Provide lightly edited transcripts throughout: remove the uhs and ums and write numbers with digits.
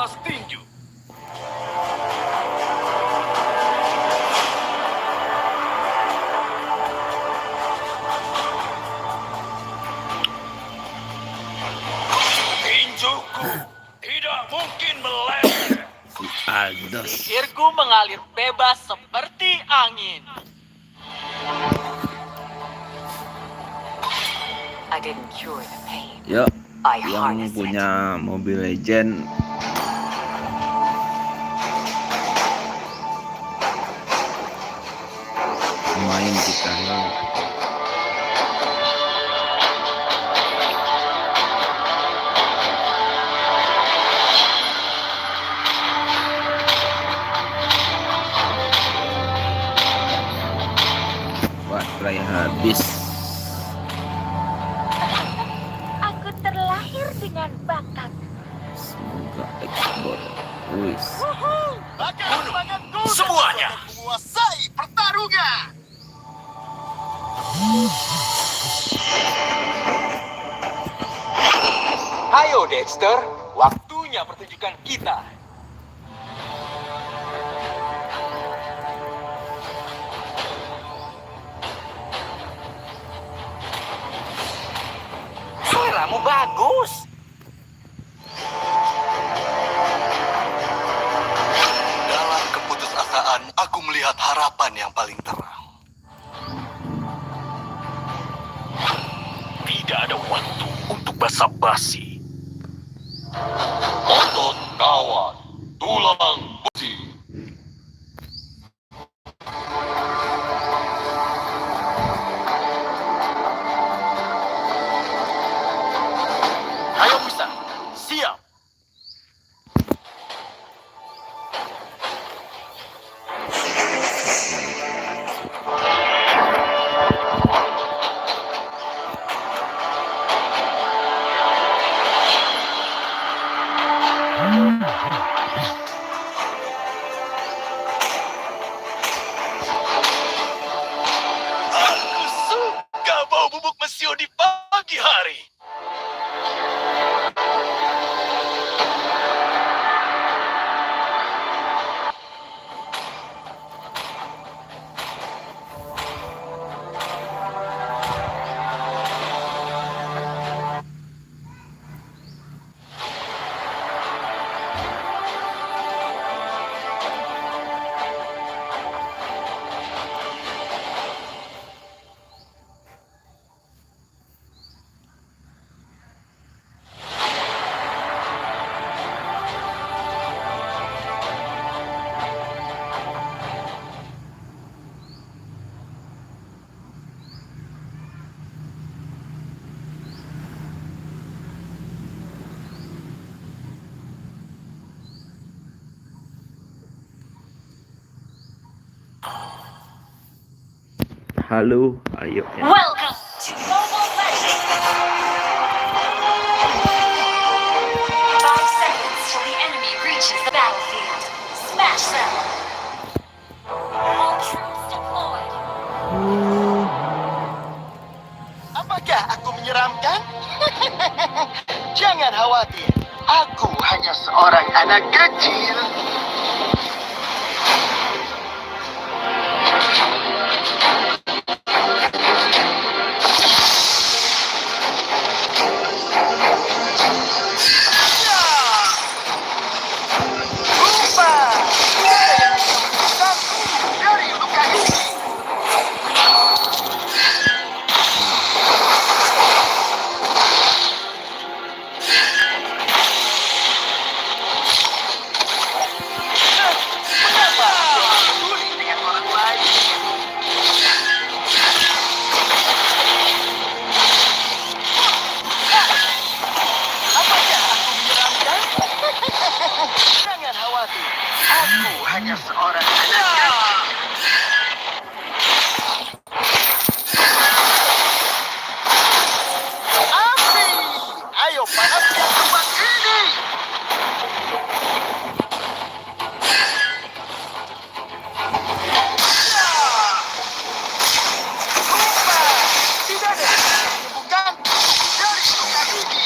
kelas tinju. Tinjuku tidak mungkin meleset. Sihirku mengalir bebas seperti angin. I didn't cure the pain. Yuk, I yang harness punya Mobile Legend main kita ya. Baterai habis. Aku terlahir dengan bakat. Semoga ekspor. Wis. Semuanya. Menguasai pertarungan. Ayo Dexter, waktunya pertunjukan kita. Suaramu bagus. Dalam keputusasaan, aku melihat harapan yang paling terang. Tidak ada waktu untuk basa-basi. Otot kawan, tulang besi. Ayo bisa, siap. Aku suka bau bubuk mesio di pagi hari. Halo, ayo ya. Welcome to Mobile Legends! 5 seconds till the enemy reaches the battlefield. Smash them! All troops deployed. Apakah aku menyeramkan? Jangan khawatir, aku hanya seorang anak kecil. Dari luka ini. Mengapa kau peduli dengan orang lain? Apakah aku menyeramkan? Jangan khawatir, aku hanya seorang anak kecil. Api! Ayo panaskan tempat ini! Lupa! Tidak ada yang bisa menyembuhkanku dari luka ini.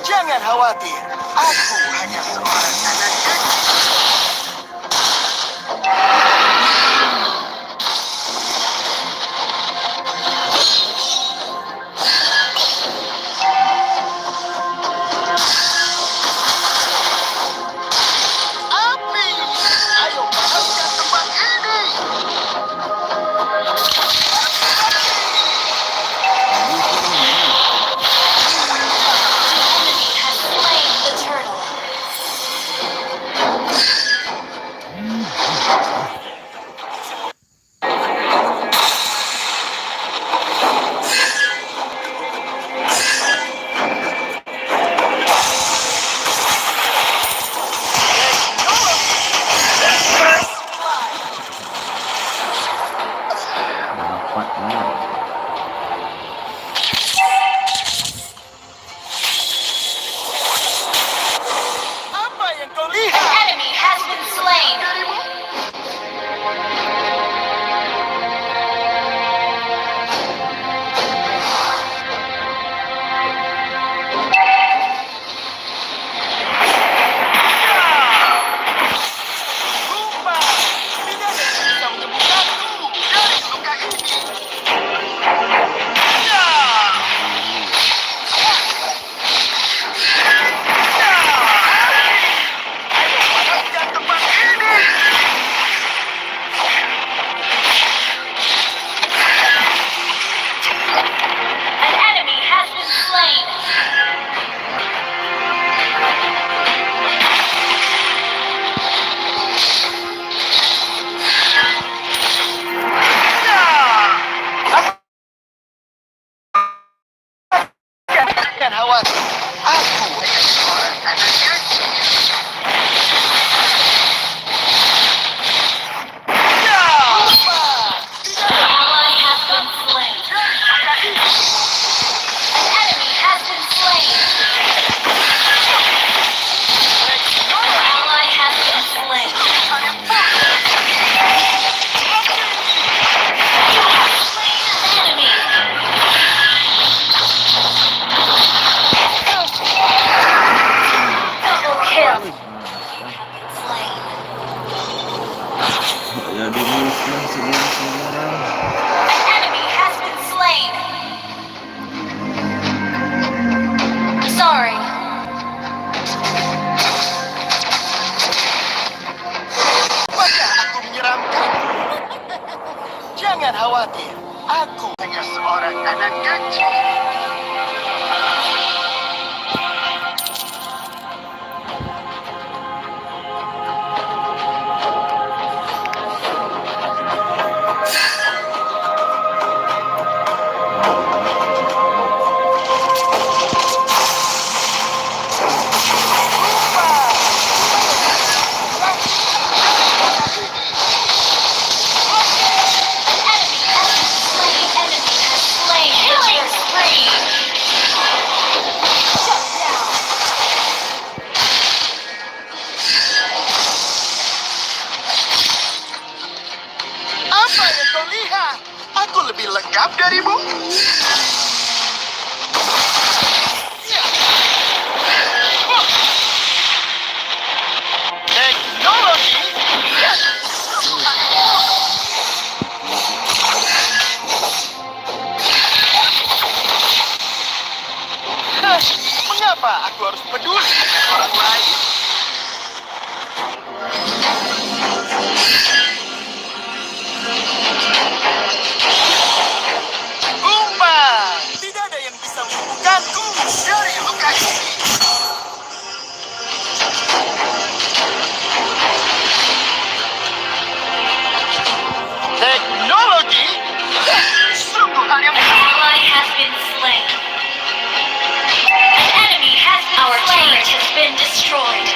Jangan khawatir, aku hanya seorang anak kecil. Api! Ayo padamkan tempat ini! Enemy has slain the turtle. Dapat lah. Apa yang kau An lihat? enemy has been slain. Lupa! Tidak ada yang bisa menyembuhkanku dari luka ini. Ayo padamkan tempat ini! An enemy has been slain. Jangan khawatir, aku hanya seorang anak kecil. Lupa! Tidak An ada ally has been slain. An enemy has been slain. Your ally has been slain. You have slain an enemy. Double kill. Slain. Jadi musuh sejarah. An enemy has been slain. Sorry. Apakah aku menyeramkan? Jangan khawatir, aku hanya seorang anak kecil. Apa yang kau lihat? Aku lebih lengkap darimu. Teknologi. Hah, mengapa aku harus peduli dengan orang lain? Umpan! Tidak ada yang bisa menyembuhkanku dari luka ini. Teknologi? Sungguh hal yang ally has been slain. An enemy has been slain. Our turret has been destroyed.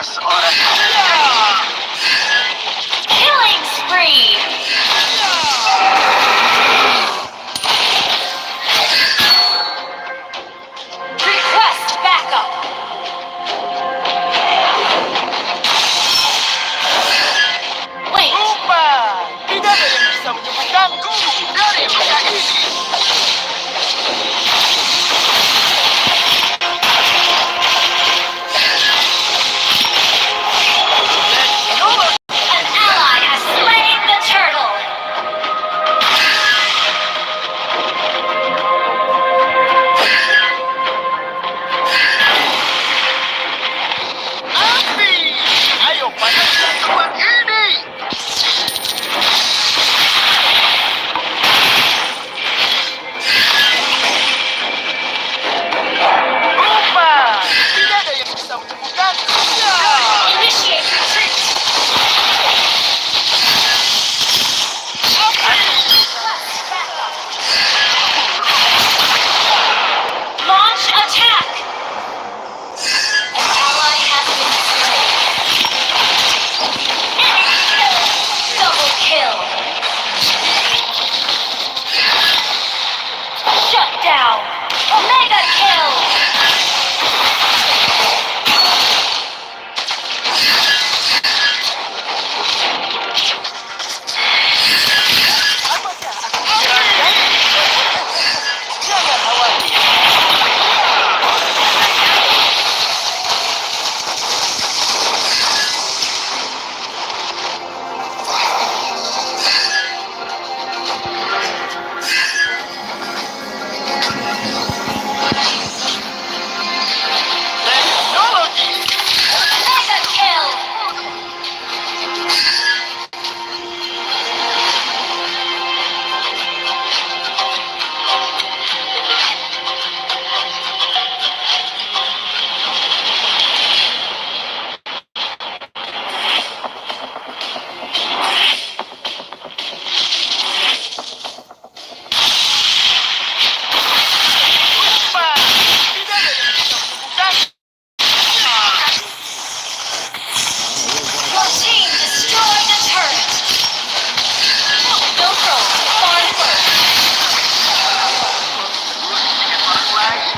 seorang. Killing spree. Request backup. Wait. Lupa, tidak ada yang bisa menyembuhkanku dari luka ini. Teknologi An ally has slain the turtle. api. Ayo panaskan tempat ini. Lupa, tidak ada yang bisa menyembuhkanku. Initiate retreat. Request backup. Launch attack. An ally has been slain. Double kill. Shut down. Mega kill. Apakah aku menyerangkan? Jangan khawatir. Teknologi Mega kill. lupa, tidak ada yang bisa menyembuhkanku. Your team destroyed the turret. Velcro, farm first. Orang lain.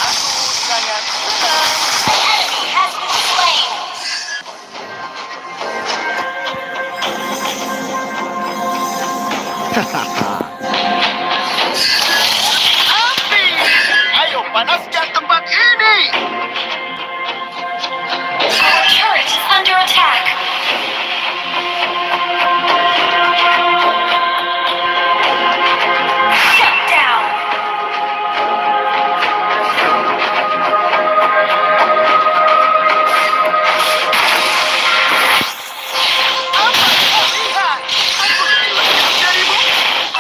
Aku sangat senang. An enemy has been slain. Api, ayo panaskan tempat ini. Our turret is under attack. Shut down. Apa kau lihat? Aku lebih lengkap darimu.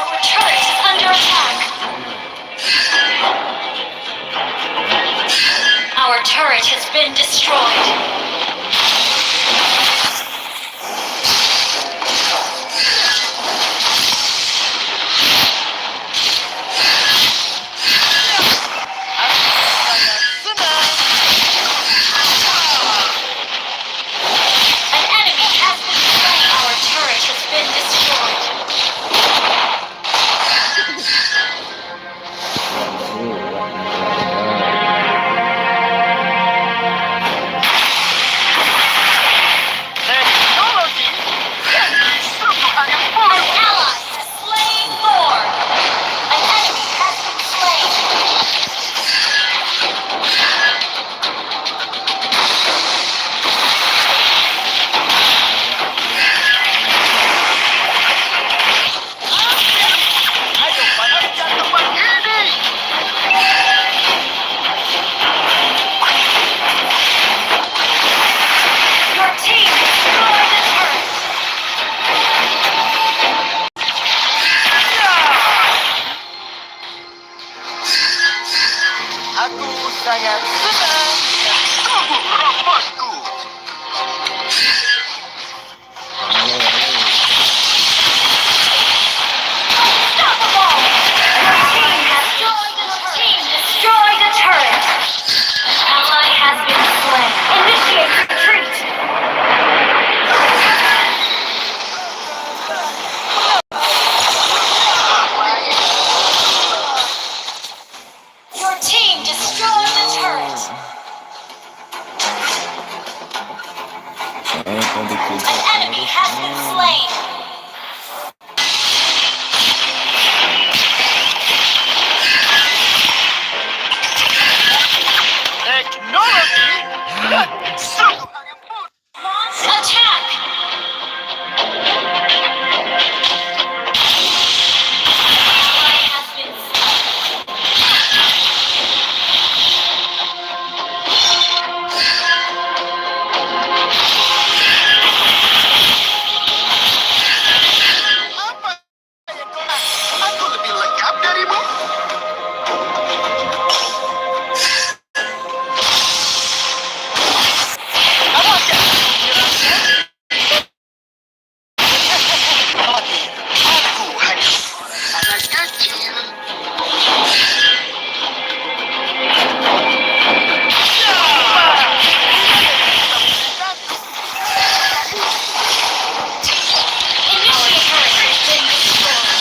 produksi An enemy has been slain. Teknologi? Sungguh hanya bodoh. Launch attack. Ally has been slain. Apa yang kau lakukan? Aku lebih lengkap darimu. Kamu akan menyerangnya? Aku hanya anak kecil. Initiate turret has been destroyed.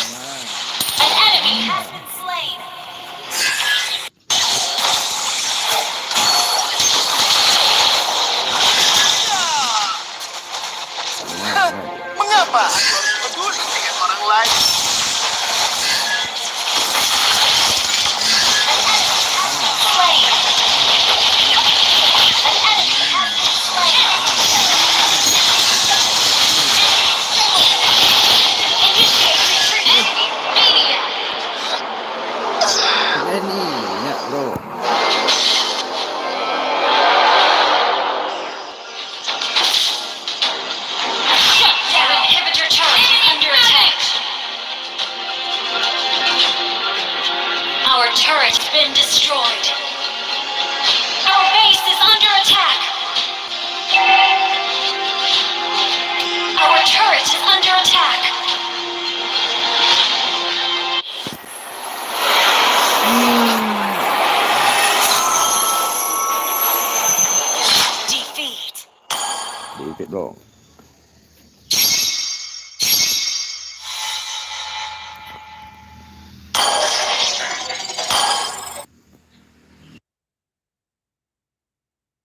An enemy has been slain. Mengapa aku harus peduli dengan orang lain? Slain. An enemy has been slain. Initiate retreat. Enemy media. Ini ya bro. Shut down. Inhibitor turret is under attack. Our turret has been destroyed. Our base is under attack. Our turret is under attack. Defeat. Dikit dong.